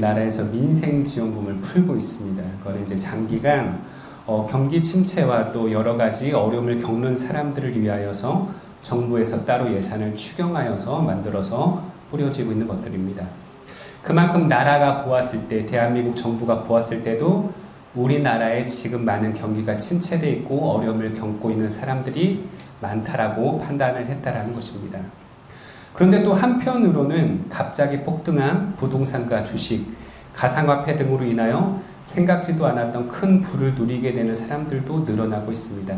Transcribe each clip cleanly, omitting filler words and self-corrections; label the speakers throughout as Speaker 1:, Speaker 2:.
Speaker 1: 우리나라에서 민생지원금을 풀고 있습니다. 그거는 이제 장기간 경기 침체와 또 여러 가지 어려움을 겪는 사람들을 위하여서 정부에서 따로 예산을 추경하여서 만들어서 뿌려지고 있는 것들입니다. 그만큼 나라가 보았을 때, 대한민국 정부가 보았을 때도 우리나라에 지금 많은 경기가 침체되어 있고 어려움을 겪고 있는 사람들이 많다라고 판단을 했다라는 것입니다. 그런데 또 한편으로는 갑자기 폭등한 부동산과 주식, 가상화폐 등으로 인하여 생각지도 않았던 큰 부를 누리게 되는 사람들도 늘어나고 있습니다.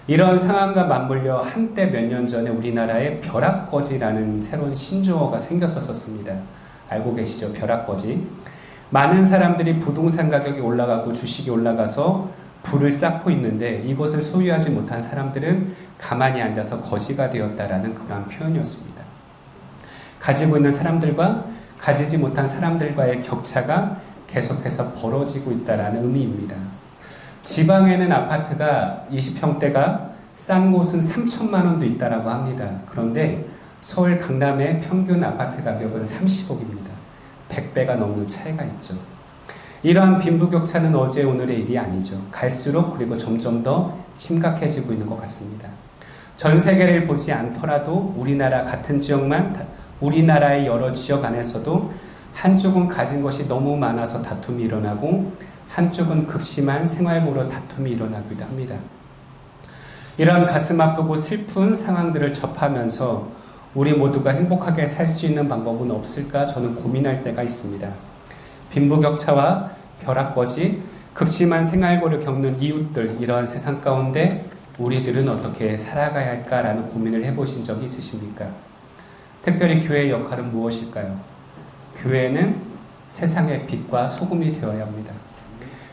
Speaker 1: 이런 상황과 맞물려 한때 몇 년 전에 우리나라에 벼락거지라는 새로운 신조어가 생겼었습니다. 알고 계시죠? 벼락거지. 많은 사람들이 부동산 가격이 올라가고 주식이 올라가서 부를 쌓고 있는데 이것을 소유하지 못한 사람들은 가만히 앉아서 거지가 되었다라는 그런 표현이었습니다. 가지고 있는 사람들과 가지지 못한 사람들과의 격차가 계속해서 벌어지고 있다라는 의미입니다. 지방에는 아파트가 20평대가 싼 곳은 3천만 원도 있다라고 합니다. 그런데 서울 강남의 평균 아파트 가격은 30억입니다. 100배가 넘는 차이가 있죠. 이러한 빈부격차는 어제 오늘의 일이 아니죠. 갈수록 그리고 점점 더 심각해지고 있는 것 같습니다. 전 세계를 보지 않더라도 우리나라 같은 지역만, 우리나라의 여러 지역 안에서도 한쪽은 가진 것이 너무 많아서 다툼이 일어나고 한쪽은 극심한 생활고로 다툼이 일어나기도 합니다. 이런 가슴 아프고 슬픈 상황들을 접하면서 우리 모두가 행복하게 살 수 있는 방법은 없을까 저는 고민할 때가 있습니다. 빈부격차와 벼락거지, 극심한 생활고를 겪는 이웃들, 이러한 세상 가운데 우리들은 어떻게 살아가야 할까라는 고민을 해보신 적이 있으십니까? 특별히 교회의 역할은 무엇일까요? 교회는 세상의 빛과 소금이 되어야 합니다.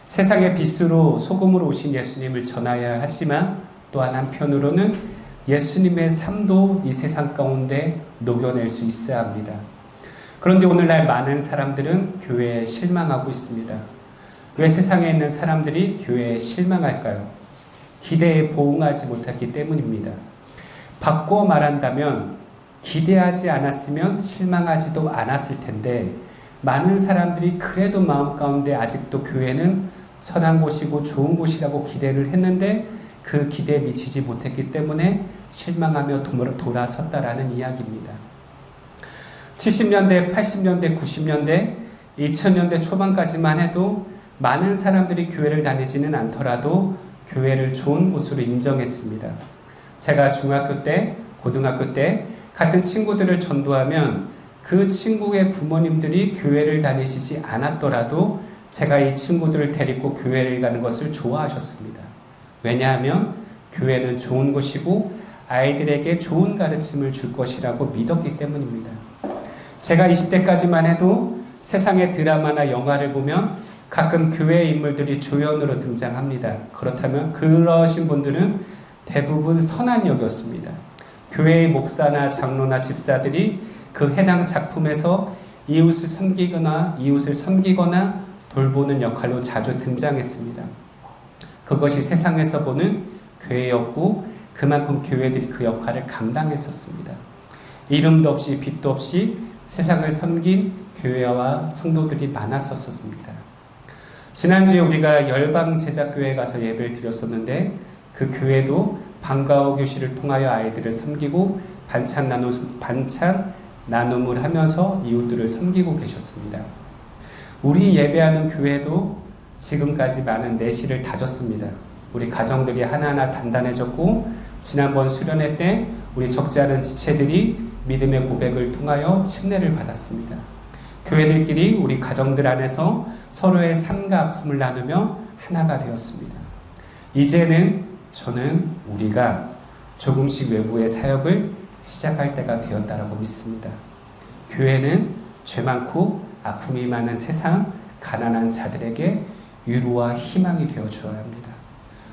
Speaker 1: 세상의 빛으로 소금으로 오신 예수님을 전하여야 하지만 또한 한편으로는 예수님의 삶도 이 세상 가운데 녹여낼 수 있어야 합니다. 그런데 오늘날 많은 사람들은 교회에 실망하고 있습니다. 왜 세상에 있는 사람들이 교회에 실망할까요? 기대에 부응하지 못했기 때문입니다. 바꿔 말한다면 기대하지 않았으면 실망하지도 않았을 텐데 많은 사람들이 그래도 마음 가운데 아직도 교회는 선한 곳이고 좋은 곳이라고 기대를 했는데 그 기대에 미치지 못했기 때문에 실망하며 돌아섰다라는 이야기입니다. 70년대, 80년대, 90년대, 2000년대 초반까지만 해도 많은 사람들이 교회를 다니지는 않더라도 교회를 좋은 곳으로 인정했습니다. 제가 중학교 때, 고등학교 때 같은 친구들을 전도하면 그 친구의 부모님들이 교회를 다니시지 않았더라도 제가 이 친구들을 데리고 교회를 가는 것을 좋아하셨습니다. 왜냐하면 교회는 좋은 곳이고 아이들에게 좋은 가르침을 줄 것이라고 믿었기 때문입니다. 제가 20대까지만 해도 세상의 드라마나 영화를 보면 가끔 교회의 인물들이 조연으로 등장합니다. 그렇다면 그러신 분들은 대부분 선한 역이었습니다. 교회의 목사나 장로나 집사들이 그 해당 작품에서 이웃을 섬기거나 돌보는 역할로 자주 등장했습니다. 그것이 세상에서 보는 교회였고 그만큼 교회들이 그 역할을 감당했었습니다. 이름도 없이 빛도 없이 세상을 섬긴 교회와 성도들이 많았었습니다. 지난주에 우리가 열방제자교회에 가서 예배를 드렸었는데 그 교회도 방과후 교실을 통하여 아이들을 섬기고 반찬 나눔을 하면서 이웃들을 섬기고 계셨습니다. 우리 예배하는 교회도 지금까지 많은 내실을 다졌습니다. 우리 가정들이 하나하나 단단해졌고 지난번 수련회 때 우리 적지 않은 지체들이 믿음의 고백을 통하여 침례를 받았습니다. 교회들끼리 우리 가정들 안에서 서로의 삶과 아픔을 나누며 하나가 되었습니다. 이제는 저는 우리가 조금씩 외부의 사역을 시작할 때가 되었다라고 믿습니다. 교회는 죄 많고 아픔이 많은 세상, 가난한 자들에게 위로와 희망이 되어 주어야 합니다.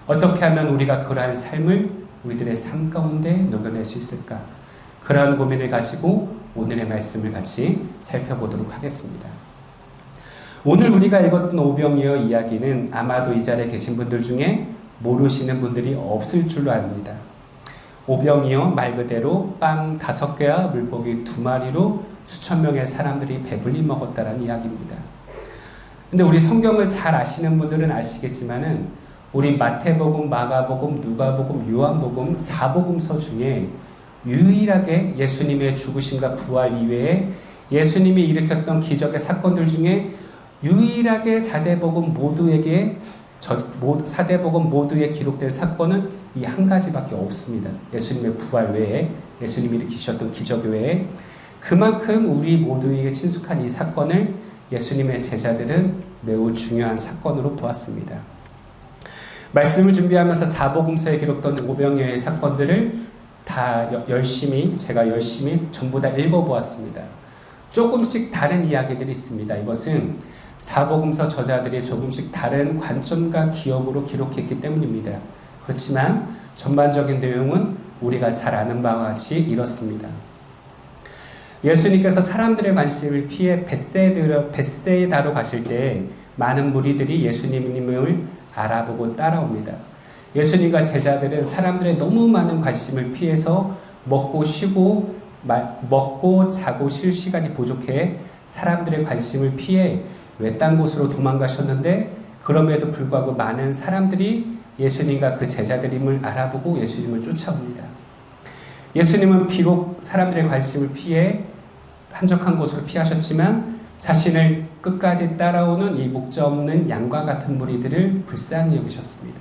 Speaker 1: 어떻게 하면 우리가 그러한 삶을 우리들의 삶 가운데 녹여낼 수 있을까? 그러한 고민을 가지고 오늘의 말씀을 같이 살펴보도록 하겠습니다. 오늘 우리가 읽었던 오병이어 이야기는 아마도 이 자리에 계신 분들 중에 모르시는 분들이 없을 줄로 압니다. 오병이어 말 그대로 빵 5개와 물고기 2마리로 수천 명의 사람들이 배불리 먹었다라는 이야기입니다. 근데 우리 성경을 잘 아시는 분들은 아시겠지만은 우리 마태복음, 마가복음, 누가복음, 요한복음 4복음서 중에 유일하게 예수님의 죽으심과 부활 이외에 예수님이 일으켰던 기적의 사건들 중에 유일하게 사대복음 모두에 기록된 사건은 이 한 가지밖에 없습니다. 예수님의 부활 외에, 예수님이 일으키셨던 기적 외에. 그만큼 우리 모두에게 친숙한 이 사건을 예수님의 제자들은 매우 중요한 사건으로 보았습니다. 말씀을 준비하면서 사복음서에 기록된 오병이어의 사건들을 제가 열심히 전부 다 읽어보았습니다. 조금씩 다른 이야기들이 있습니다. 이것은 사복음서 저자들이 조금씩 다른 관점과 기억으로 기록했기 때문입니다. 그렇지만 전반적인 내용은 우리가 잘 아는 바와 같이 이렇습니다. 예수님께서 사람들의 관심을 피해 벳세다로 가실 때 많은 무리들이 예수님을 알아보고 따라옵니다. 예수님과 제자들은 사람들의 너무 많은 관심을 피해서 먹고 자고 쉴 시간이 부족해 사람들의 관심을 피해 외딴 곳으로 도망가셨는데 그럼에도 불구하고 많은 사람들이 예수님과 그 제자들임을 알아보고 예수님을 쫓아옵니다. 예수님은 비록 사람들의 관심을 피해 한적한 곳으로 피하셨지만 자신을 끝까지 따라오는 이 목적 없는 양과 같은 무리들을 불쌍히 여기셨습니다.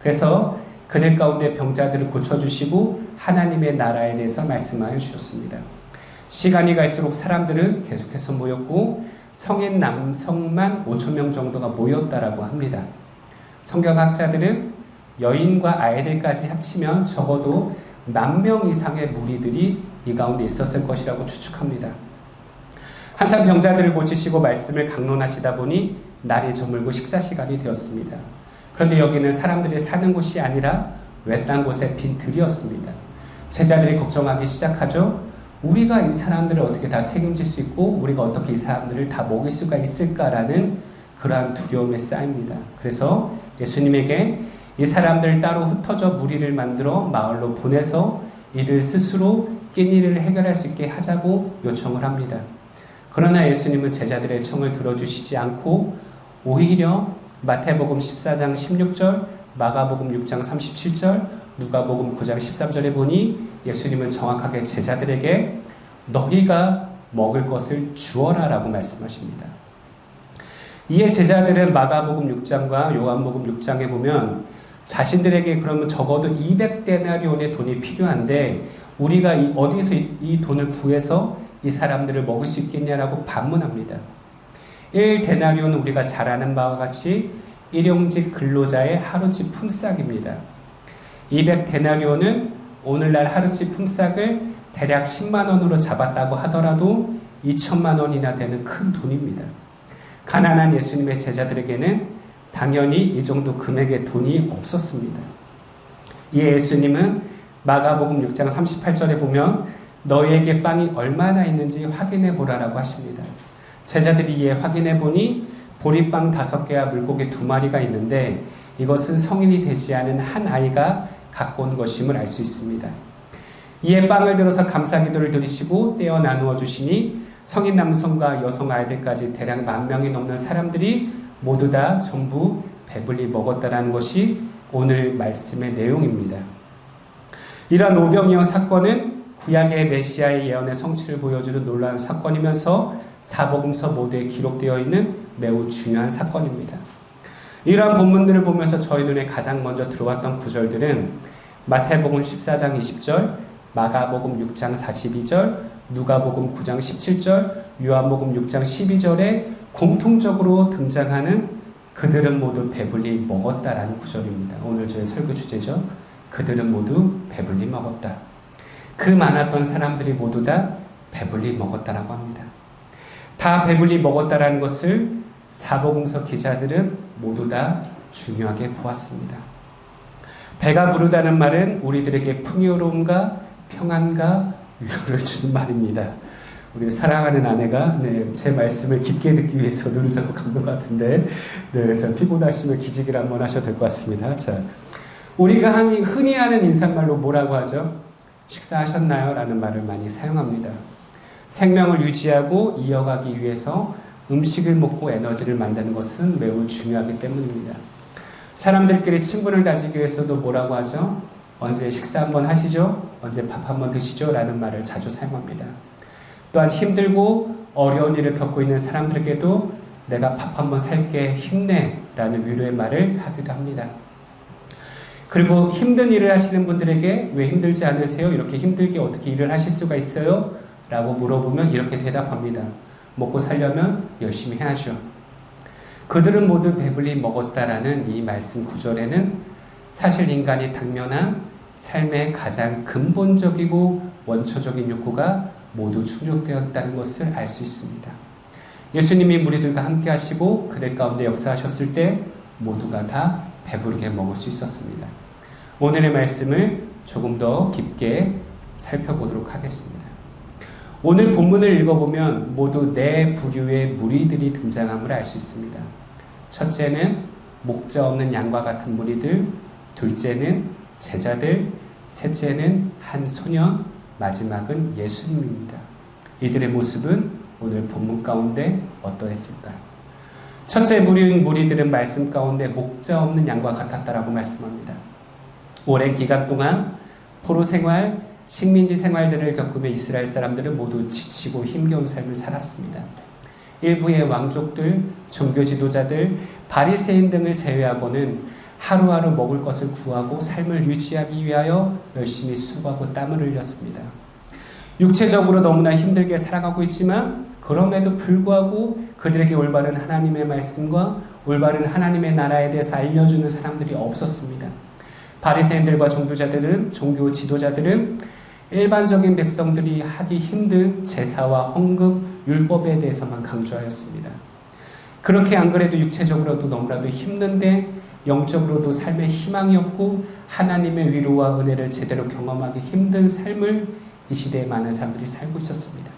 Speaker 1: 그래서 그들 가운데 병자들을 고쳐주시고 하나님의 나라에 대해서 말씀하여 주셨습니다. 시간이 갈수록 사람들은 계속해서 모였고 성인 남성만 5,000명 정도가 모였다라고 합니다. 성경학자들은 여인과 아이들까지 합치면 적어도 10,000명 이상의 무리들이 이 가운데 있었을 것이라고 추측합니다. 한참 병자들을 고치시고 말씀을 강론하시다 보니 날이 저물고 식사 시간이 되었습니다. 그런데 여기는 사람들이 사는 곳이 아니라 외딴 곳의 빈 들이었습니다. 제자들이 걱정하기 시작하죠. 우리가 이 사람들을 어떻게 다 책임질 수 있고 우리가 어떻게 이 사람들을 다 먹일 수가 있을까라는 그러한 두려움에 쌓입니다. 그래서 예수님에게 이 사람들 따로 흩어져 무리를 만들어 마을로 보내서 이들 스스로 끼니를 해결할 수 있게 하자고 요청을 합니다. 그러나 예수님은 제자들의 청을 들어주시지 않고 오히려 마태복음 14장 16절, 마가복음 6장 37절, 누가복음 9장 13절에 보니 예수님은 정확하게 제자들에게 너희가 먹을 것을 주어라 라고 말씀하십니다. 이에 제자들은 마가복음 6장과 요한복음 6장에 보면 자신들에게 그러면 적어도 200데나리온의 돈이 필요한데 우리가 어디서 이 돈을 구해서 이 사람들을 먹을 수 있겠냐라고 반문합니다. 1데나리온은 우리가 잘 아는 바와 같이 일용직 근로자의 하루치 품삯입니다. 200데나리온은 오늘날 하루치 품삯을 대략 10만 원으로 잡았다고 하더라도 2천만 원이나 되는 큰 돈입니다. 가난한 예수님의 제자들에게는 당연히 이 정도 금액의 돈이 없었습니다. 이에 예수님은 마가복음 6장 38절에 보면 너희에게 빵이 얼마나 있는지 확인해 보라라고 하십니다. 제자들이 이에 확인해 보니 보리빵 5개와 물고기 2마리가 있는데 이것은 성인이 되지 않은 한 아이가 갖고 온 것임을 알 수 있습니다. 이에 빵을 들어서 감사기도를 드리시고 떼어 나누어 주시니 성인 남성과 여성 아이들까지 대략 10,000명이 넘는 사람들이 모두 다 전부 배불리 먹었다라는 것이 오늘 말씀의 내용입니다. 이러한 오병이어 사건은 구약의 메시아의 예언의 성취를 보여주는 놀라운 사건이면서 사복음서 모두에 기록되어 있는 매우 중요한 사건입니다. 이러한 본문들을 보면서 저희 눈에 가장 먼저 들어왔던 구절들은 마태복음 14장 20절, 마가복음 6장 42절, 누가복음 9장 17절, 요한복음 6장 12절에 공통적으로 등장하는 그들은 모두 배불리 먹었다라는 구절입니다. 오늘 저의 설교 주제죠. 그들은 모두 배불리 먹었다. 그 많았던 사람들이 모두 다 배불리 먹었다라고 합니다. 다 배불리 먹었다라는 것을 사복음서 기자들은 모두 다 중요하게 보았습니다. 배가 부르다는 말은 우리들에게 풍요로움과 평안과 위로를 주는 말입니다. 우리 사랑하는 아내가 제 말씀을 깊게 듣기 위해서 눈을 자꾸 감는 것 같은데 자, 피곤하시면 기지개를 한번 하셔도 될 것 같습니다. 자, 우리가 흔히 하는 인사말로 뭐라고 하죠? 식사하셨나요? 라는 말을 많이 사용합니다. 생명을 유지하고 이어가기 위해서 음식을 먹고 에너지를 만드는 것은 매우 중요하기 때문입니다. 사람들끼리 친분을 다지기 위해서도 뭐라고 하죠? 언제 식사 한번 하시죠? 언제 밥 한번 드시죠? 라는 말을 자주 사용합니다. 또한 힘들고 어려운 일을 겪고 있는 사람들에게도 내가 밥 한번 살게 힘내 라는 위로의 말을 하기도 합니다. 그리고 힘든 일을 하시는 분들에게 왜 힘들지 않으세요? 이렇게 힘들게 어떻게 일을 하실 수가 있어요? 라고 물어보면 이렇게 대답합니다. 먹고 살려면 열심히 해야죠. 그들은 모두 배불리 먹었다라는 이 말씀 구절에는 사실 인간이 당면한 삶의 가장 근본적이고 원초적인 욕구가 모두 충족되었다는 것을 알 수 있습니다. 예수님이 무리들과 함께 하시고 그들 가운데 역사하셨을 때 모두가 다 배부르게 먹을 수 있었습니다. 오늘의 말씀을 조금 더 깊게 살펴보도록 하겠습니다. 오늘 본문을 읽어보면 모두 네 부류의 무리들이 등장함을 알 수 있습니다. 첫째는 목자 없는 양과 같은 무리들, 둘째는 제자들, 셋째는 한 소년, 마지막은 예수님입니다. 이들의 모습은 오늘 본문 가운데 어떠했을까요? 첫째 무리인 무리들은 말씀 가운데 목자 없는 양과 같았다라고 말씀합니다. 오랜 기간 동안 포로 생활, 식민지 생활들을 겪으며 이스라엘 사람들은 모두 지치고 힘겨운 삶을 살았습니다. 일부의 왕족들, 종교 지도자들, 바리새인 등을 제외하고는 하루하루 먹을 것을 구하고 삶을 유지하기 위하여 열심히 수고하고 땀을 흘렸습니다. 육체적으로 너무나 힘들게 살아가고 있지만 그럼에도 불구하고 그들에게 올바른 하나님의 말씀과 올바른 하나님의 나라에 대해서 알려주는 사람들이 없었습니다. 바리새인들과 종교 지도자들은 일반적인 백성들이 하기 힘든 제사와 헌금, 율법에 대해서만 강조하였습니다. 그렇게 안 그래도 육체적으로도 너무나도 힘든데 영적으로도 삶에 희망이 없고 하나님의 위로와 은혜를 제대로 경험하기 힘든 삶을 이 시대에 많은 사람들이 살고 있었습니다.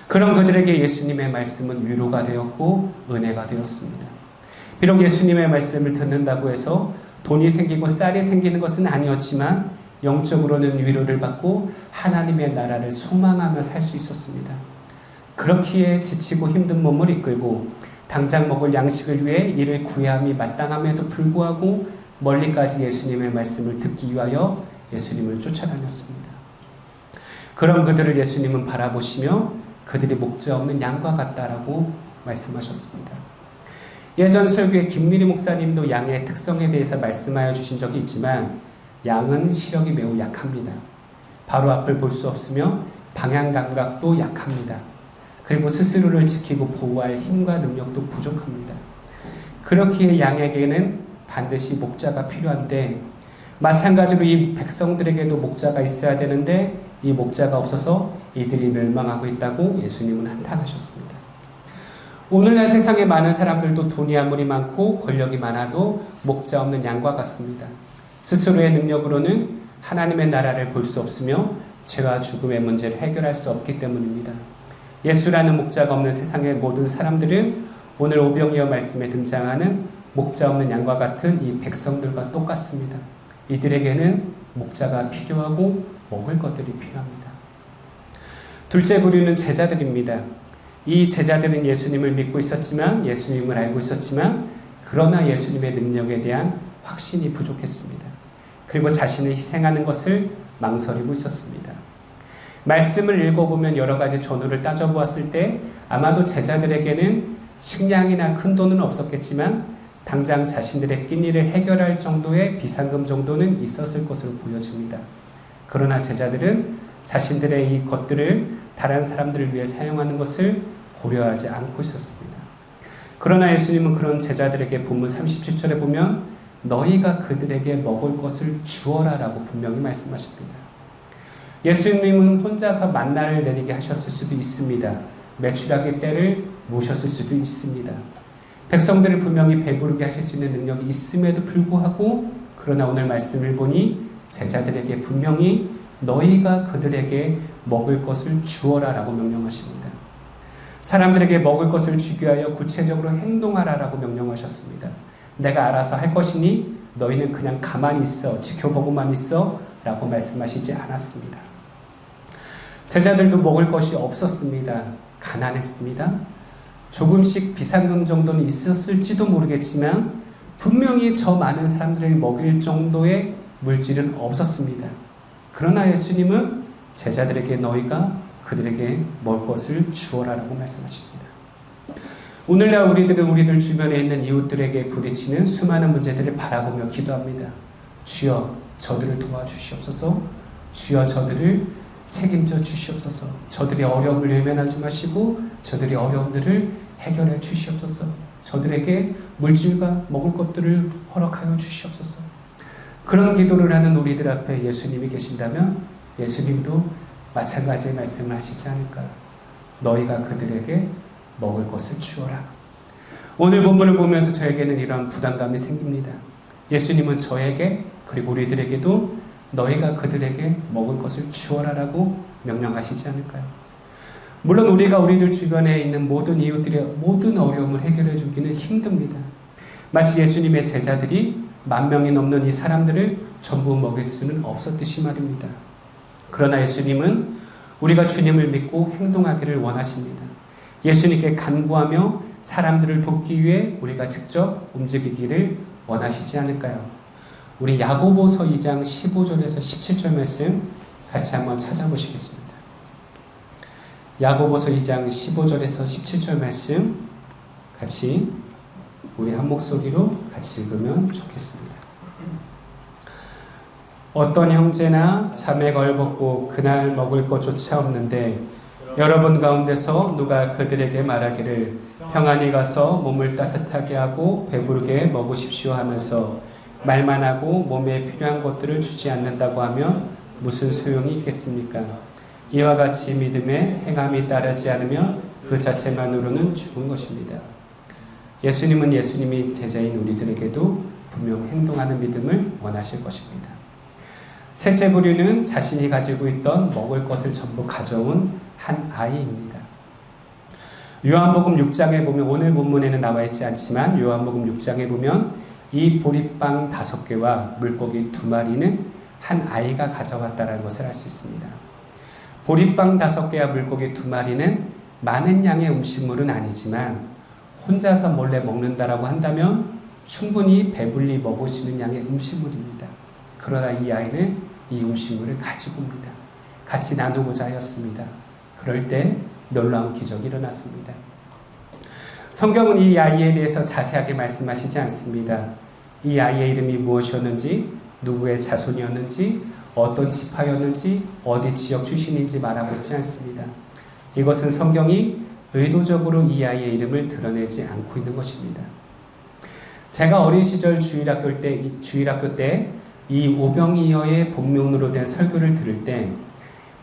Speaker 1: 그런 그들에게 예수님의 말씀은 위로가 되었고 은혜가 되었습니다. 비록 예수님의 말씀을 듣는다고 해서 돈이 생기고 쌀이 생기는 것은 아니었지만 영적으로는 위로를 받고 하나님의 나라를 소망하며 살 수 있었습니다. 그렇기에 지치고 힘든 몸을 이끌고 당장 먹을 양식을 위해 이를 구해함이 마땅함에도 불구하고 멀리까지 예수님의 말씀을 듣기 위하여 예수님을 쫓아다녔습니다. 그런 그들을 예수님은 바라보시며 그들이 목자 없는 양과 같다라고 말씀하셨습니다. 예전 설교에 김미리 목사님도 양의 특성에 대해서 말씀하여 주신 적이 있지만 양은 시력이 매우 약합니다. 바로 앞을 볼 수 없으며 방향 감각도 약합니다. 그리고 스스로를 지키고 보호할 힘과 능력도 부족합니다. 그렇기에 양에게는 반드시 목자가 필요한데 마찬가지로 이 백성들에게도 목자가 있어야 되는데 이 목자가 없어서 이들이 멸망하고 있다고 예수님은 한탄하셨습니다. 오늘날 세상에 많은 사람들도 돈이 아무리 많고 권력이 많아도 목자 없는 양과 같습니다. 스스로의 능력으로는 하나님의 나라를 볼 수 없으며 죄와 죽음의 문제를 해결할 수 없기 때문입니다. 예수라는 목자가 없는 세상의 모든 사람들은 오늘 오병이어 말씀에 등장하는 목자 없는 양과 같은 이 백성들과 똑같습니다. 이들에게는 목자가 필요하고 먹을 것들이 필요합니다. 둘째 부류는 제자들입니다. 이 제자들은 예수님을 믿고 있었지만 예수님을 알고 있었지만 그러나 예수님의 능력에 대한 확신이 부족했습니다. 그리고 자신을 희생하는 것을 망설이고 있었습니다. 말씀을 읽어보면 여러 가지 전후를 따져보았을 때 아마도 제자들에게는 식량이나 큰 돈은 없었겠지만 당장 자신들의 끼니를 해결할 정도의 비상금 정도는 있었을 것으로 보여집니다. 그러나 제자들은 자신들의 이 것들을 다른 사람들을 위해 사용하는 것을 고려하지 않고 있었습니다. 그러나 예수님은 그런 제자들에게 본문 37절에 보면 너희가 그들에게 먹을 것을 주어라 라고 분명히 말씀하십니다. 예수님은 혼자서 만나를 내리게 하셨을 수도 있습니다. 메추라기 떼를 모셨을 수도 있습니다. 백성들을 분명히 배부르게 하실 수 있는 능력이 있음에도 불구하고 그러나 오늘 말씀을 보니 제자들에게 분명히 너희가 그들에게 먹을 것을 주어라 라고 명령하십니다. 사람들에게 먹을 것을 주기 위하여 구체적으로 행동하라 라고 명령하셨습니다. 내가 알아서 할 것이니 너희는 그냥 가만히 있어 지켜보고만 있어 라고 말씀하시지 않았습니다. 제자들도 먹을 것이 없었습니다. 가난했습니다. 조금씩 비상금 정도는 있었을지도 모르겠지만 분명히 저 많은 사람들을 먹일 정도의 물질은 없었습니다. 그러나 예수님은 제자들에게 너희가 그들에게 먹을 것을 주어라라고 말씀하십니다. 오늘날 우리들은 우리들 주변에 있는 이웃들에게 부딪히는 수많은 문제들을 바라보며 기도합니다. 주여 저들을 도와주시옵소서. 주여 저들을 책임져 주시옵소서. 저들의 어려움을 외면하지 마시고 저들의 어려움들을 해결해 주시옵소서. 저들에게 물질과 먹을 것들을 허락하여 주시옵소서. 그런 기도를 하는 우리들 앞에 예수님이 계신다면 예수님도 마찬가지의 말씀을 하시지 않을까. 너희가 그들에게 먹을 것을 주어라. 오늘 본문을 보면서 저에게는 이런 부담감이 생깁니다. 예수님은 저에게 그리고 우리들에게도 너희가 그들에게 먹을 것을 주어라라고 명령하시지 않을까요? 물론 우리가 우리들 주변에 있는 모든 이웃들의 모든 어려움을 해결해 주기는 힘듭니다. 마치 예수님의 제자들이 10,000명이 넘는 이 사람들을 전부 먹일 수는 없었듯이 말입니다. 그러나 예수님은 우리가 주님을 믿고 행동하기를 원하십니다. 예수님께 간구하며 사람들을 돕기 위해 우리가 직접 움직이기를 원하시지 않을까요? 우리 야고보서 2장 15절에서 17절 말씀 같이 한번 찾아보시겠습니다. 야고보서 2장 15절에서 17절 말씀 같이 우리 한 목소리로 같이 읽으면 좋겠습니다. 어떤 형제나 자매 걸벗고 그날 먹을 것조차 없는데 여러분 가운데서 누가 그들에게 말하기를 평안히 가서 몸을 따뜻하게 하고 배부르게 먹으십시오 하면서 말만 하고 몸에 필요한 것들을 주지 않는다고 하면 무슨 소용이 있겠습니까? 이와 같이 믿음에 행함이 따르지 않으면 그 자체만으로는 죽은 것입니다. 예수님은 예수님이 제자인 우리들에게도 분명 행동하는 믿음을 원하실 것입니다. 셋째 부류는 자신이 가지고 있던 먹을 것을 전부 가져온 한 아이입니다. 요한복음 6장에 보면 오늘 본문에는 나와 있지 않지만 요한복음 6장에 보면 이 보리빵 5개와 물고기 2마리는 한 아이가 가져왔다는 것을 알 수 있습니다. 보리빵 5개와 물고기 2마리는 많은 양의 음식물은 아니지만 혼자서 몰래 먹는다라고 한다면 충분히 배불리 먹을 수 있는 양의 음식물입니다. 그러나 이 아이는 이 음식물을 가지고 옵니다. 같이 나누고자 하였습니다. 그럴 때 놀라운 기적이 일어났습니다. 성경은 이 아이에 대해서 자세하게 말씀하시지 않습니다. 이 아이의 이름이 무엇이었는지, 누구의 자손이었는지, 어떤 지파였는지, 어디 지역 출신인지 말하고 있지 않습니다. 이것은 성경이 의도적으로 이 아이의 이름을 드러내지 않고 있는 것입니다. 제가 어린 시절 주일학교 때 이 오병이어의 본명으로 된 설교를 들을 때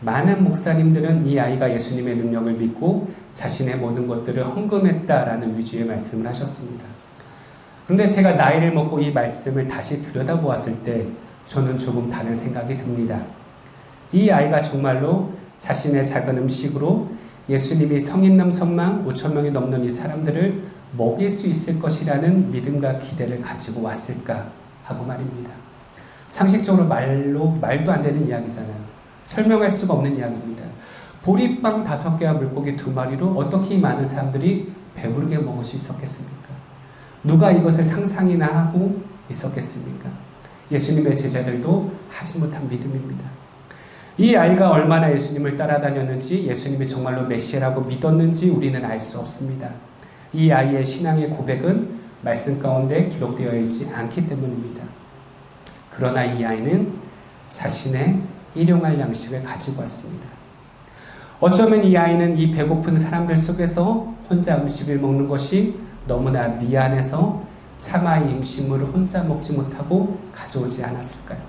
Speaker 1: 많은 목사님들은 이 아이가 예수님의 능력을 믿고 자신의 모든 것들을 헌금했다라는 위주의 말씀을 하셨습니다. 그런데 제가 나이를 먹고 이 말씀을 다시 들여다보았을 때 저는 조금 다른 생각이 듭니다. 이 아이가 정말로 자신의 작은 음식으로 예수님이 성인 남성만 5,000명이 넘는 이 사람들을 먹일 수 있을 것이라는 믿음과 기대를 가지고 왔을까 하고 말입니다. 상식적으로 말도 안 되는 이야기잖아요. 설명할 수가 없는 이야기입니다. 보리빵 5개와 물고기 2마리로 어떻게 이 많은 사람들이 배부르게 먹을 수 있었겠습니까? 누가 이것을 상상이나 하고 있었겠습니까? 예수님의 제자들도 하지 못한 믿음입니다. 이 아이가 얼마나 예수님을 따라다녔는지, 예수님이 정말로 메시아라고 믿었는지 우리는 알 수 없습니다. 이 아이의 신앙의 고백은 말씀 가운데 기록되어 있지 않기 때문입니다. 그러나 이 아이는 자신의 일용할 양식을 가지고 왔습니다. 어쩌면 이 아이는 이 배고픈 사람들 속에서 혼자 음식을 먹는 것이 너무나 미안해서 차마 이 음식물을 혼자 먹지 못하고 가져오지 않았을까요?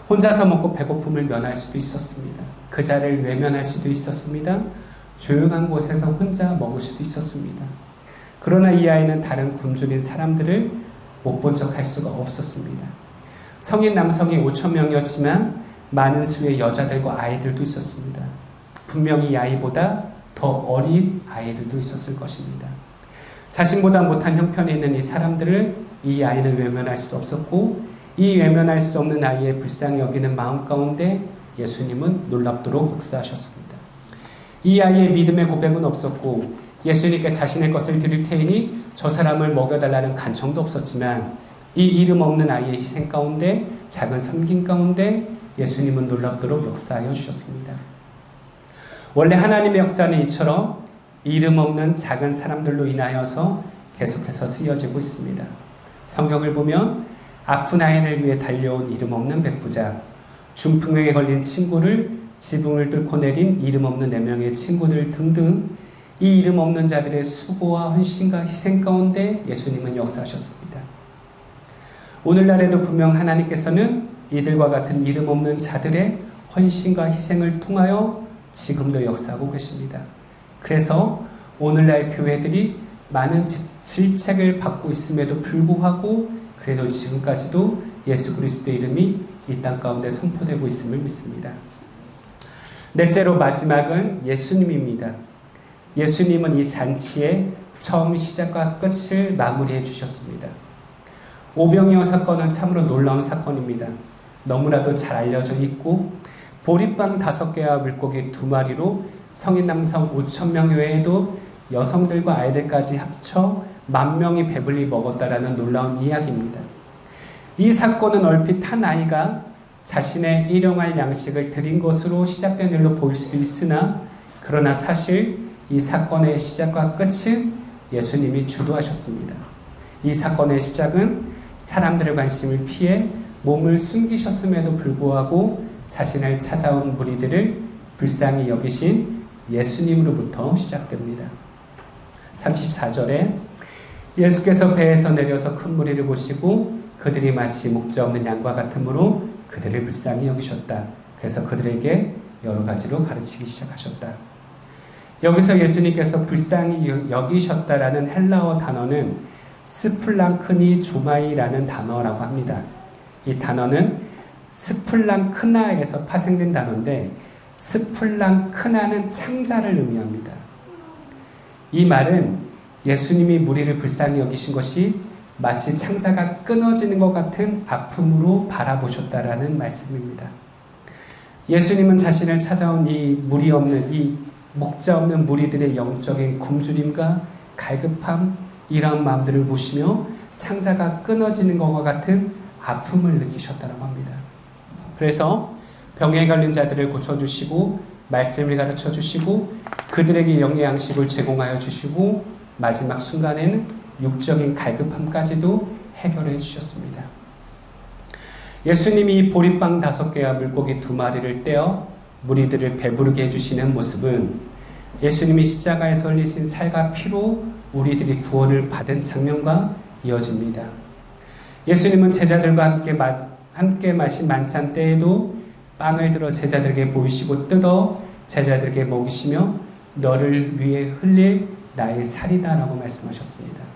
Speaker 1: 혼자서 먹고 배고픔을 면할 수도 있었습니다. 그 자리를 외면할 수도 있었습니다. 조용한 곳에서 혼자 먹을 수도 있었습니다. 그러나 이 아이는 다른 굶주린 사람들을 못 본 척 할 수가 없었습니다. 성인 남성이 5,000명이었지만 많은 수의 여자들과 아이들도 있었습니다. 분명히 이 아이보다 더 어린 아이들도 있었을 것입니다. 자신보다 못한 형편에 있는 이 사람들을 이 아이는 외면할 수 없었고, 이 외면할 수 없는 아이의 불쌍히 여기는 마음 가운데 예수님은 놀랍도록 역사하셨습니다. 이 아이의 믿음의 고백은 없었고 예수님께 자신의 것을 드릴 테이니 저 사람을 먹여달라는 간청도 없었지만 이 이름 없는 아이의 희생 가운데 작은 섬김 가운데 예수님은 놀랍도록 역사하여 주셨습니다. 원래 하나님의 역사는 이처럼 이름 없는 작은 사람들로 인하여서 계속해서 쓰여지고 있습니다. 성경을 보면 아픈 아이를 위해 달려온 이름 없는 백부자, 중풍에 걸린 친구를 지붕을 뚫고 내린 이름 없는 4명의 친구들 등등 이 이름 없는 자들의 수고와 헌신과 희생 가운데 예수님은 역사하셨습니다. 오늘날에도 분명 하나님께서는 이들과 같은 이름 없는 자들의 헌신과 희생을 통하여 지금도 역사하고 계십니다. 그래서 오늘날 교회들이 많은 질책을 받고 있음에도 불구하고 그래도 지금까지도 예수 그리스도의 이름이 이 땅 가운데 선포되고 있음을 믿습니다. 넷째로 마지막은 예수님입니다. 예수님은 이 잔치의 처음 시작과 끝을 마무리해 주셨습니다. 오병이어 사건은 참으로 놀라운 사건입니다. 너무나도 잘 알려져 있고 보리빵 5개와 물고기 2마리로 성인 남성 5,000명 외에도 여성들과 아이들까지 합쳐 10,000명이 배불리 먹었다라는 놀라운 이야기입니다. 이 사건은 얼핏 한 아이가 자신의 일용할 양식을 드린 것으로 시작된 일로 보일 수도 있으나 그러나 사실 이 사건의 시작과 끝은 예수님이 주도하셨습니다. 이 사건의 시작은 사람들의 관심을 피해 몸을 숨기셨음에도 불구하고 자신을 찾아온 무리들을 불쌍히 여기신 예수님으로부터 시작됩니다. 34절에 예수께서 배에서 내려서 큰 무리를 보시고 그들이 마치 목자 없는 양과 같으므로 그들을 불쌍히 여기셨다. 그래서 그들에게 여러 가지로 가르치기 시작하셨다. 여기서 예수님께서 불쌍히 여기셨다라는 헬라어 단어는 스플랑크니 조마이라는 단어라고 합니다. 이 단어는 스플랑크나에서 파생된 단어인데 스플랑크나는 창자를 의미합니다. 이 말은 예수님이 무리를 불쌍히 여기신 것이 마치 창자가 끊어지는 것 같은 아픔으로 바라보셨다라는 말씀입니다. 예수님은 자신을 찾아온 이 무리 없는 이 목자 없는 무리들의 영적인 굶주림과 갈급함 이러한 마음들을 보시며 창자가 끊어지는 것과 같은 아픔을 느끼셨다고 합니다. 그래서 병에 걸린 자들을 고쳐주시고 말씀을 가르쳐 주시고 그들에게 영의 양식을 제공하여 주시고 마지막 순간에는 육적인 갈급함까지도 해결해 주셨습니다. 예수님이 보리빵 5개와 물고기 2마리를 떼어 무리들을 배부르게 해주시는 모습은 예수님이 십자가에서 흘리신 살과 피로 우리들이 구원을 받은 장면과 이어집니다. 예수님은 제자들과 함께 마신 만찬 때에도 빵을 들어 제자들에게 보이시고 뜯어 제자들에게 먹이시며 너를 위해 흘릴 나의 살이다 라고 말씀하셨습니다.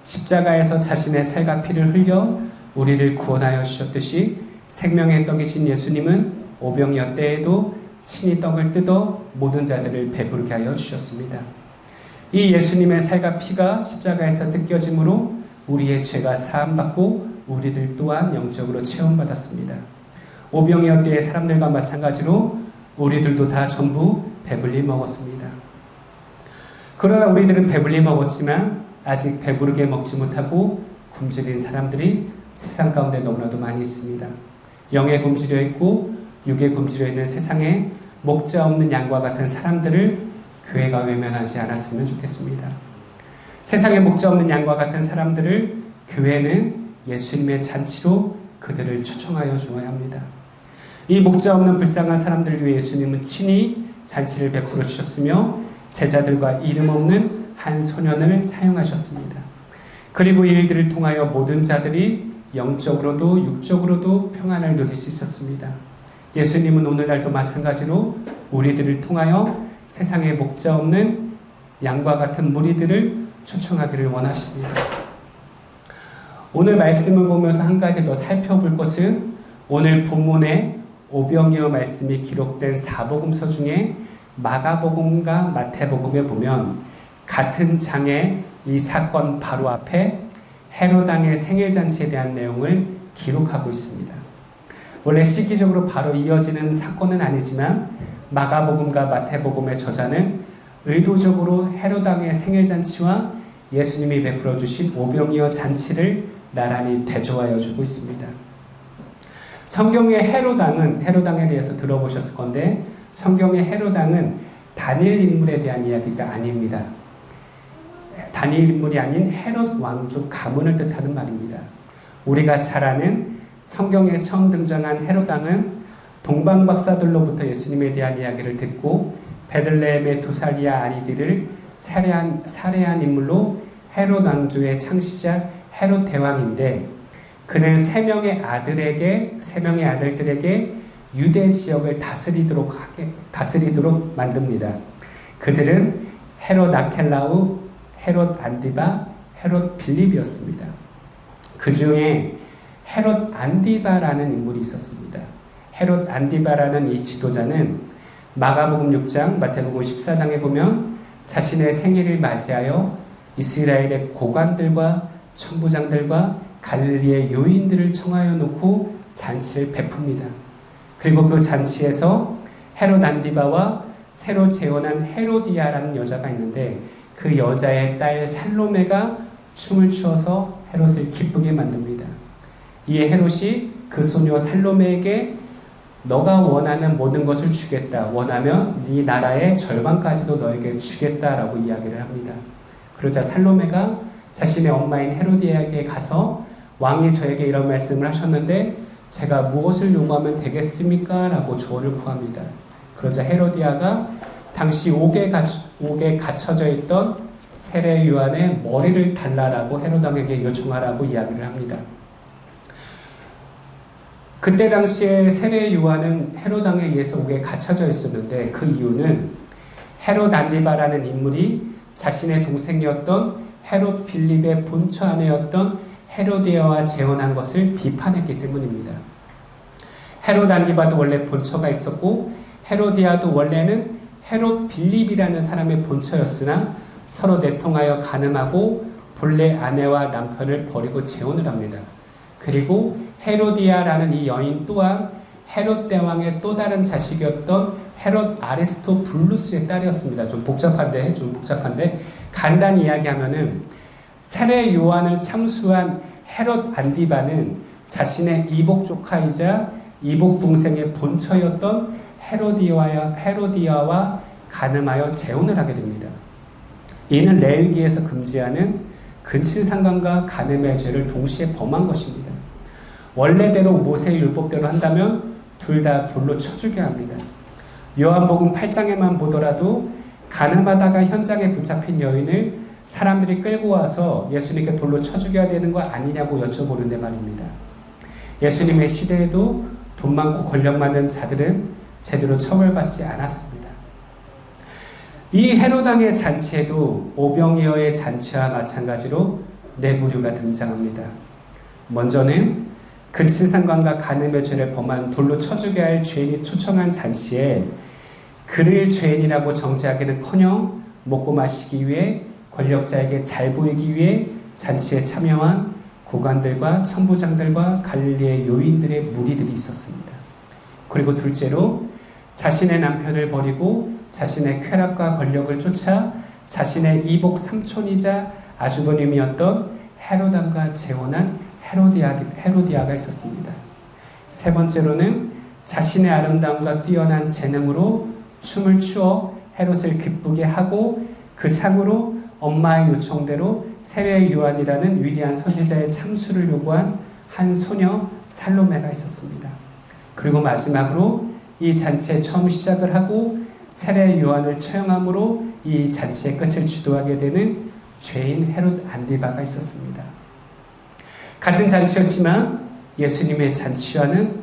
Speaker 1: 십자가에서 자신의 살과 피를 흘려 우리를 구원하여 주셨듯이 생명의 떡이신 예수님은 오병이어 때에도 친히 떡을 뜯어 모든 자들을 배부르게 하여 주셨습니다. 이 예수님의 살과 피가 십자가에서 뜯겨짐으로 우리의 죄가 사함받고 우리들 또한 영적으로 체험받았습니다. 오병이어 때의 사람들과 마찬가지로 우리들도 다 전부 배불리 먹었습니다. 그러나 우리들은 배불리 먹었지만 아직 배부르게 먹지 못하고 굶주린 사람들이 세상 가운데 너무나도 많이 있습니다. 영에 굶주려 있고 육에 굶주려 있는 세상에 목자 없는 양과 같은 사람들을 교회가 외면하지 않았으면 좋겠습니다. 세상에 목자 없는 양과 같은 사람들을 교회는 예수님의 잔치로 그들을 초청하여 주어야 합니다. 이 목자 없는 불쌍한 사람들을 위해 예수님은 친히 잔치를 베풀어 주셨으며 제자들과 이름 없는 한 소년을 사용하셨습니다. 그리고 이 일들을 통하여 모든 자들이 영적으로도 육적으로도 평안을 누릴 수 있었습니다. 예수님은 오늘날도 마찬가지로 우리들을 통하여 세상에 목자 없는 양과 같은 무리들을 초청하기를 원하십니다. 오늘 말씀을 보면서 한 가지 더 살펴볼 것은 오늘 본문에 오병이어 말씀이 기록된 사복음서 중에 마가복음과 마태복음에 보면 같은 장의 이 사건 바로 앞에 헤롯 왕의 생일잔치에 대한 내용을 기록하고 있습니다. 원래 시기적으로 바로 이어지는 사건은 아니지만 마가복음과 마태복음의 저자는 의도적으로 헤롯 왕의 생일잔치와 예수님이 베풀어 주신 오병이어 잔치를 나란히 대조하여 주고 있습니다. 성경의 헤롯 왕에 대해서 들어보셨을 건데, 성경의 헤롯 왕은 다니엘 인물에 대한 이야기가 아닙니다. 다니엘 인물이 아닌 헤롯 왕족 가문을 뜻하는 말입니다. 우리가 잘 아는 성경에 처음 등장한 헤롯 왕은 동방 박사들로부터 예수님에 대한 이야기를 듣고 베들레헴의 2살이야 아리들을 살해한 인물로 헤롯 왕조의 창시자 헤롯 대왕인데, 그는 3명의 아들들에게 유대 지역을 다스리도록 만듭니다. 그들은 헤롯 아켈라우, 헤롯 안디바, 헤롯 빌립이었습니다. 그 중에 헤롯 안디바라는 인물이 있었습니다. 헤롯 안디바라는 이 지도자는 마가복음 6장, 마태복음 14장에 보면 자신의 생일을 맞이하여 이스라엘의 고관들과 천부장들과 갈릴리의 요인들을 청하여 놓고 잔치를 베풉니다. 그리고 그 잔치에서 헤롯 안디바와 새로 재혼한 헤로디아라는 여자가 있는데, 그 여자의 딸 살로메가 춤을 추어서 헤롯을 기쁘게 만듭니다. 이에 헤롯이 그 소녀 살로메에게 너가 원하는 모든 것을 주겠다. 원하면 네 나라의 절반까지도 너에게 주겠다라고 이야기를 합니다. 그러자 살로메가 자신의 엄마인 헤로디아에게 가서 왕이 저에게 이런 말씀을 하셨는데 제가 무엇을 요구하면 되겠습니까? 라고 조언을 구합니다. 그러자 헤로디아가 당시 옥에 갇혀져 있던 세례 요한의 머리를 달라라고 헤롯 왕에게 요청하라고 이야기를 합니다. 그때 당시에 세례 요한은 헤롯 왕에 의해서 옥에 갇혀져 있었는데, 그 이유는 헤롯 안디바라는 인물이 자신의 동생이었던 헤롯 빌립의 본처 아내였던 헤로디아와 재혼한 것을 비판했기 때문입니다. 헤롯 안디바도 원래 본처가 있었고 헤로디아도 원래는 헤롯 빌립이라는 사람의 본처였으나 서로 내통하여 간음하고 본래 아내와 남편을 버리고 재혼을 합니다. 그리고 헤로디아라는 이 여인 또한 헤롯 대왕의 또 다른 자식이었던 헤롯 아리스토블루스의 딸이었습니다. 좀 복잡한데 간단히 이야기하면은 세례 요한을 참수한 헤롯 안디바는 자신의 이복 조카이자 이복 동생의 본처였던 헤로디아와 간음하여 재혼을 하게 됩니다. 이는 레위기에서 금지하는 근친상간과 간음의 죄를 동시에 범한 것입니다. 원래대로 모세의 율법대로 한다면 둘 다 돌로 쳐 죽여야 합니다. 요한복음 8장에만 보더라도 간음하다가 현장에 붙잡힌 여인을 사람들이 끌고 와서 예수님께 돌로 쳐 죽여야 되는 거 아니냐고 여쭤보는데 말입니다. 예수님의 시대에도 돈 많고 권력 많은 자들은 제대로 처벌받지 않았습니다. 이 헤롯 왕의 잔치에도 오병이어의 잔치와 마찬가지로 내부류가 등장합니다. 먼저는 근친상간과 간음의 죄를 범한 돌로 쳐 죽여야 할 죄인이 초청한 잔치에 그를 죄인이라고 정죄하기는커녕 먹고 마시기 위해 권력자에게 잘 보이기 위해 잔치에 참여한 고관들과 천부장들과 갈릴리의 요인들의 무리들이 있었습니다. 그리고 둘째로 자신의 남편을 버리고 자신의 쾌락과 권력을 쫓아 자신의 이복 삼촌이자 아주버님이었던 헤롯 왕과 재혼한 헤로디아가 있었습니다. 세 번째로는 자신의 아름다움과 뛰어난 재능으로 춤을 추어 헤롯을 기쁘게 하고 그 상으로 엄마의 요청대로 세례 요한이라는 위대한 선지자의 참수를 요구한 한 소녀 살로메가 있었습니다. 그리고 마지막으로 이 잔치에 처음 시작을 하고 세례 요한을 처형함으로 이 잔치의 끝을 주도하게 되는 죄인 헤롯 안디바가 있었습니다. 같은 잔치였지만 예수님의 잔치와는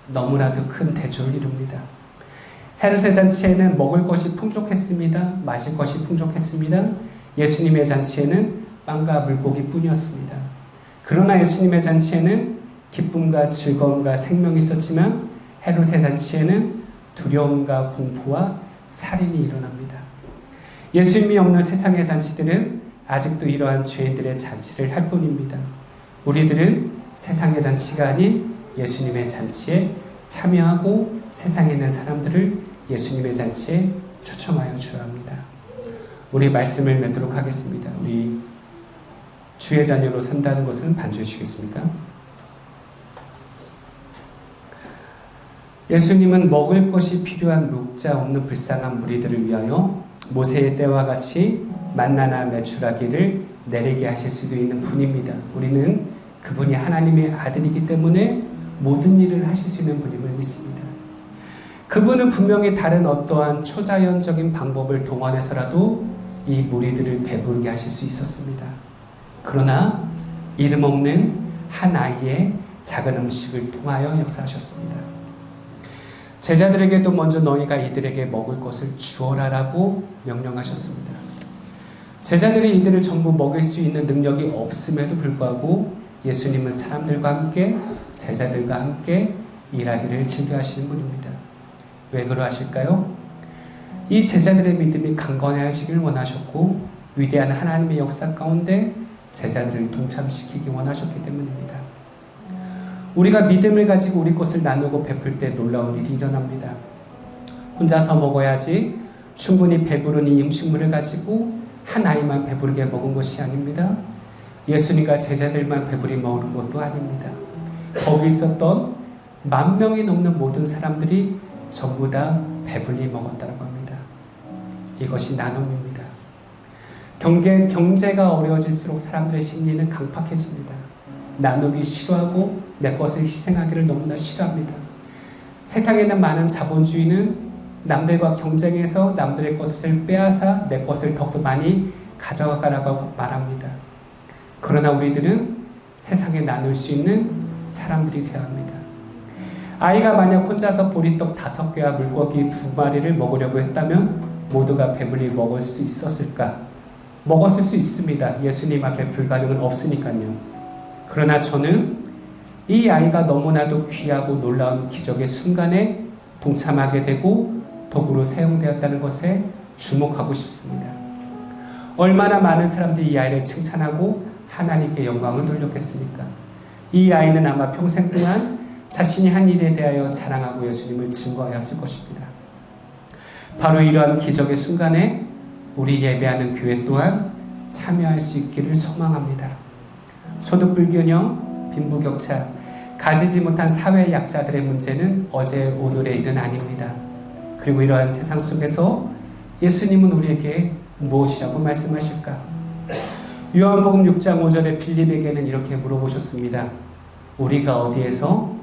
Speaker 1: 너무나도 큰 대조를 이룹니다. 헤롯의 잔치에는 먹을 것이 풍족했습니다. 마실 것이 풍족했습니다. 예수님의 잔치에는 빵과 물고기 뿐이었습니다. 그러나 예수님의 잔치에는 기쁨과 즐거움과 생명이 있었지만 헤롯의 잔치에는 두려움과 공포와 살인이 일어납니다. 예수님이 없는 세상의 잔치들은 아직도 이러한 죄인들의 잔치를 할 뿐입니다. 우리들은 세상의 잔치가 아닌 예수님의 잔치에 참여하고 세상에 있는 사람들을 예수님의 잔치에 초청하여 주야 합니다. 우리 말씀을 맺도록 하겠습니다. 우리 주의 자녀로 산다는 것은 반주해 주시겠습니까? 예수님은 먹을 것이 필요한 목자 없는 불쌍한 무리들을 위하여 모세의 때와 같이 만나나 메추라기를 내리게 하실 수도 있는 분입니다. 우리는 그분이 하나님의 아들이기 때문에 모든 일을 하실 수 있는 분임을 믿습니다. 그분은 분명히 다른 어떠한 초자연적인 방법을 동원해서라도 이 무리들을 배부르게 하실 수 있었습니다. 그러나 이름 없는 한 아이의 작은 음식을 통하여 역사하셨습니다. 제자들에게도 먼저 너희가 이들에게 먹을 것을 주어라라고 명령하셨습니다. 제자들이 이들을 전부 먹일 수 있는 능력이 없음에도 불구하고 예수님은 사람들과 함께 제자들과 함께 일하기를 즐겨하시는 분입니다. 왜 그러하실까요? 이 제자들의 믿음이 강건해지길 원하셨고 위대한 하나님의 역사 가운데 제자들을 동참시키기 원하셨기 때문입니다. 우리가 믿음을 가지고 우리 것을 나누고 베풀 때 놀라운 일이 일어납니다. 혼자서 먹어야지 충분히 배부른 이 음식물을 가지고 한 아이만 배부르게 먹은 것이 아닙니다. 예수님과 제자들만 배부리 먹은 것도 아닙니다. 거기 있었던 10,000명이 넘는 모든 사람들이 전부 다 배불리 먹었다고 합니다. 이것이 나눔입니다. 경제가 어려워질수록 사람들의 심리는 강팍해집니다. 나누기 싫어하고 내 것을 희생하기를 너무나 싫어합니다. 세상에는 많은 자본주의는 남들과 경쟁해서 남들의 것을 빼앗아 내 것을 더욱더 많이 가져가라고 말합니다. 그러나 우리들은 세상에 나눌 수 있는 사람들이 되어야 합니다. 아이가 만약 혼자서 보리떡 5개와 물고기 2마리를 먹으려고 했다면 모두가 배불리 먹을 수 있었을까? 먹었을 수 있습니다. 예수님 앞에 불가능은 없으니까요. 그러나 저는 이 아이가 너무나도 귀하고 놀라운 기적의 순간에 동참하게 되고 도구로 사용되었다는 것에 주목하고 싶습니다. 얼마나 많은 사람들이 이 아이를 칭찬하고 하나님께 영광을 돌렸겠습니까? 이 아이는 아마 평생 동안 자신이 한 일에 대하여 자랑하고 예수님을 증거하였을 것입니다. 바로 이러한 기적의 순간에 우리 예배하는 교회 또한 참여할 수 있기를 소망합니다. 소득불균형, 빈부격차, 가지지 못한 사회 약자들의 문제는 어제 오늘의 일은 아닙니다. 그리고 이러한 세상 속에서 예수님은 우리에게 무엇이라고 말씀하실까? 요한복음 6장 5절에 빌립에게는 이렇게 물어보셨습니다. 우리가 어디에서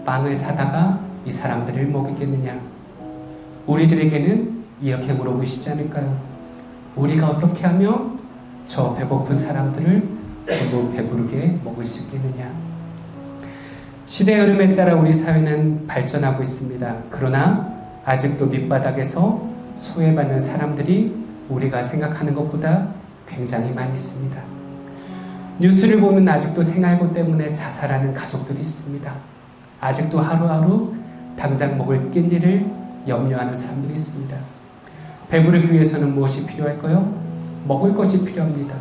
Speaker 1: 빵을 사다가 이 사람들을 먹이겠느냐? 우리들에게는 이렇게 물어보시지 않을까요? 우리가 어떻게 하면 저 배고픈 사람들을 전부 배부르게 먹을 수 있겠느냐? 시대의 흐름에 따라 우리 사회는 발전하고 있습니다. 그러나 아직도 밑바닥에서 소외받는 사람들이 우리가 생각하는 것보다 굉장히 많이 있습니다. 뉴스를 보면 아직도 생활고 때문에 자살하는 가족들이 있습니다. 아직도 하루하루 당장 먹을 끼니를 염려하는 사람들이 있습니다. 배부르기 위해서는 무엇이 필요할까요? 먹을 것이 필요합니다.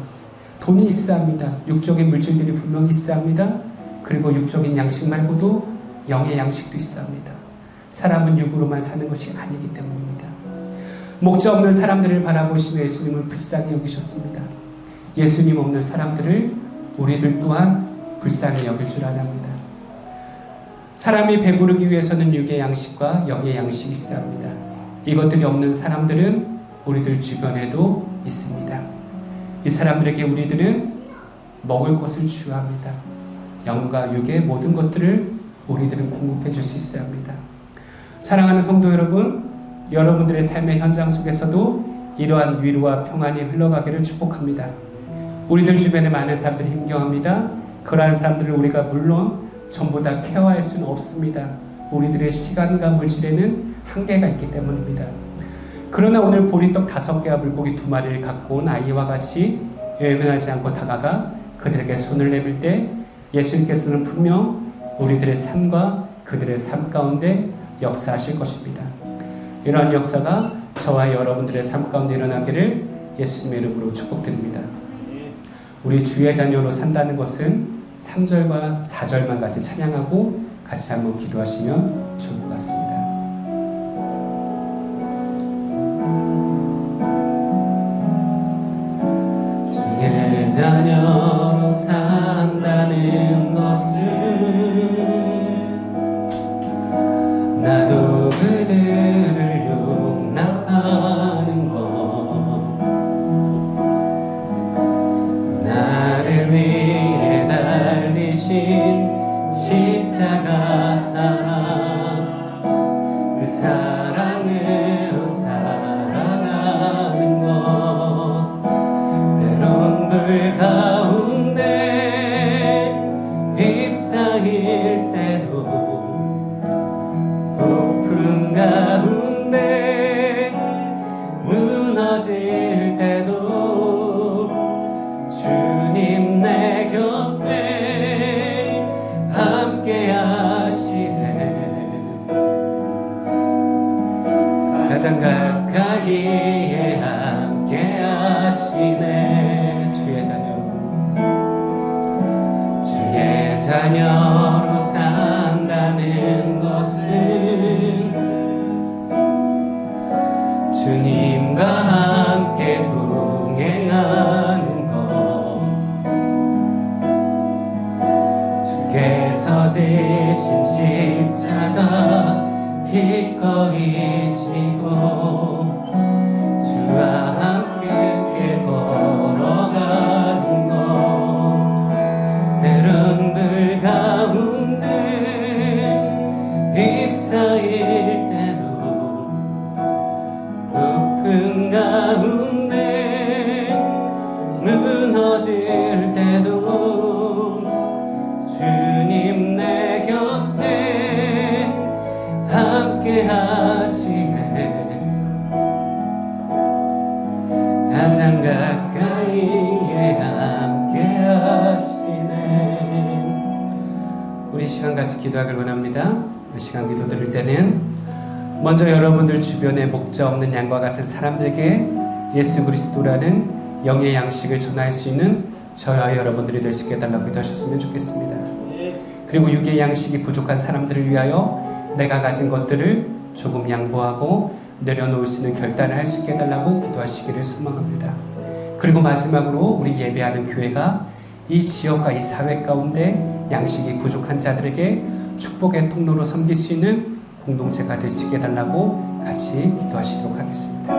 Speaker 1: 돈이 있어야 합니다. 육적인 물질들이 분명히 있어야 합니다. 그리고 육적인 양식 말고도 영의 양식도 있어야 합니다. 사람은 육으로만 사는 것이 아니기 때문입니다. 목적 없는 사람들을 바라보시며 예수님은 불쌍히 여기셨습니다. 예수님 없는 사람들을 우리들 또한 불쌍히 여길 줄 아랍니다. 사람이 배부르기 위해서는 육의 양식과 영의 양식이 있어야 합니다. 이것들이 없는 사람들은 우리들 주변에도 있습니다. 이 사람들에게 우리들은 먹을 것을 주어야 합니다. 영과 육의 모든 것들을 우리들은 공급해 줄 수 있어야 합니다. 사랑하는 성도 여러분, 여러분들의 삶의 현장 속에서도 이러한 위로와 평안이 흘러가기를 축복합니다. 우리들 주변에 많은 사람들이 힘겨워합니다. 그러한 사람들을 우리가 물론 전부 다 케어할 수는 없습니다. 우리들의 시간과 물질에는 한계가 있기 때문입니다. 그러나 오늘 보리떡 5개와 물고기 2마리를 갖고 온 아이와 같이 외면하지 않고 다가가 그들에게 손을 내밀 때 예수님께서는 분명 우리들의 삶과 그들의 삶 가운데 역사하실 것입니다. 이러한 역사가 저와 여러분들의 삶 가운데 일어나기를 예수님의 이름으로 축복드립니다. 우리 주의 자녀로 산다는 것은 3절과 4절만 같이 찬양하고 같이 한번 기도하시면 좋을 것 같습니다. 십자가 사랑, 그 사랑으로 살아가는 것, 때론 불 가운데 휩싸일 때도, 폭풍 가운데 무너질 때도 주님 내 곁에 함께 하시네. 가장 가까이에 함께 하시네. 주의 자녀로 산다는 것은 주님과 함께 동행하는 것, 주께서 지신 십자가 기꺼이 지고 주와 함께 걸어가는 것, 때론 불 가운데 휩싸일 때도, 폭풍 가운데 무너질 때도 주님 내 곁에 함께 하시네. 가장 가까이에 함께 하시네. 우리 시간 같이 기도하길 원합니다. 이 시간 기도 드릴 때는 먼저 여러분들 주변에 목자 없는 양과 같은 사람들에게 예수 그리스도라는 영의 양식을 전할 수 있는 저와 여러분들이 될 수 있게 해달라고 기도하셨으면 좋겠습니다. 그리고 육의 양식이 부족한 사람들을 위하여 내가 가진 것들을 조금 양보하고 내려놓을 수 있는 결단을 할 수 있게 해달라고 기도하시기를 소망합니다. 그리고 마지막으로 우리 예배하는 교회가 이 지역과 이 사회 가운데 양식이 부족한 자들에게 축복의 통로로 섬길 수 있는 공동체가 될 수 있게 해달라고 같이 기도하시도록 하겠습니다.